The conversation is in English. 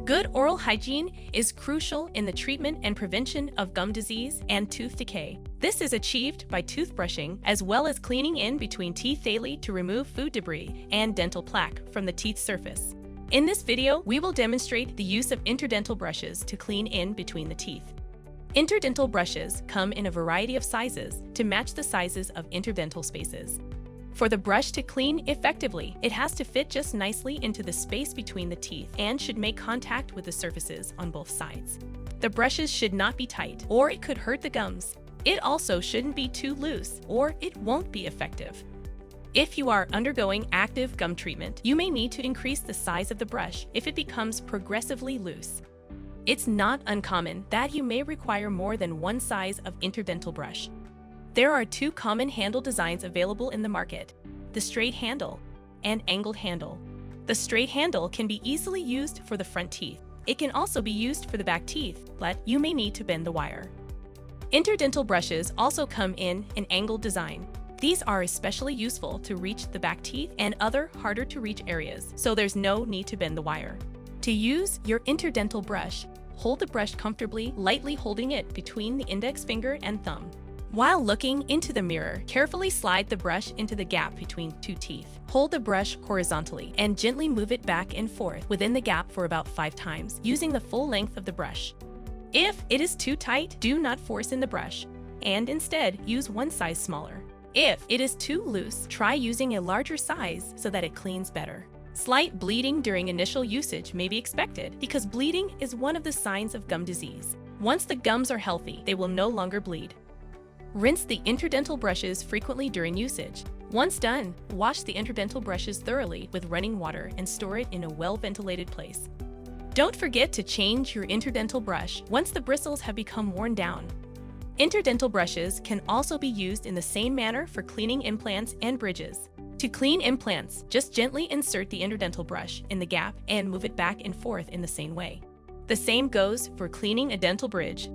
Good oral hygiene is crucial in the treatment and prevention of gum disease and tooth decay. This is achieved by toothbrushing as well as cleaning in between teeth daily to remove food debris and dental plaque from the teeth surface. In this video, we will demonstrate the use of interdental brushes to clean in between the teeth. Interdental brushes come in a variety of sizes to match the sizes of interdental spaces. For the brush to clean effectively, it has to fit just nicely into the space between the teeth and should make contact with the surfaces on both sides. The brushes should not be tight, or it could hurt the gums. It also shouldn't be too loose, or it won't be effective. If you are undergoing active gum treatment, you may need to increase the size of the brush if it becomes progressively loose. It's not uncommon that you may require more than one size of interdental brush. There are two common handle designs available in the market: the straight handle and angled handle. The straight handle can be easily used for the front teeth. It can also be used for the back teeth, but you may need to bend the wire. Interdental brushes also come in an angled design. These are especially useful to reach the back teeth and other harder to reach areas, so there's no need to bend the wire. To use your interdental brush, hold the brush comfortably, lightly holding it between the index finger and thumb. While looking into the mirror, carefully slide the brush into the gap between two teeth. Hold the brush horizontally and gently move it back and forth within the gap for about 5 times, using the full length of the brush. If it is too tight, do not force in the brush, and instead use one size smaller. If it is too loose, try using a larger size so that it cleans better. Slight bleeding during initial usage may be expected because bleeding is one of the signs of gum disease. Once the gums are healthy, they will no longer bleed. Rinse the interdental brushes frequently during usage. Once done, wash the interdental brushes thoroughly with running water and store it in a well-ventilated place. Don't forget to change your interdental brush once the bristles have become worn down. Interdental brushes can also be used in the same manner for cleaning implants and bridges. To clean implants, just gently insert the interdental brush in the gap and move it back and forth in the same way. The same goes for cleaning a dental bridge.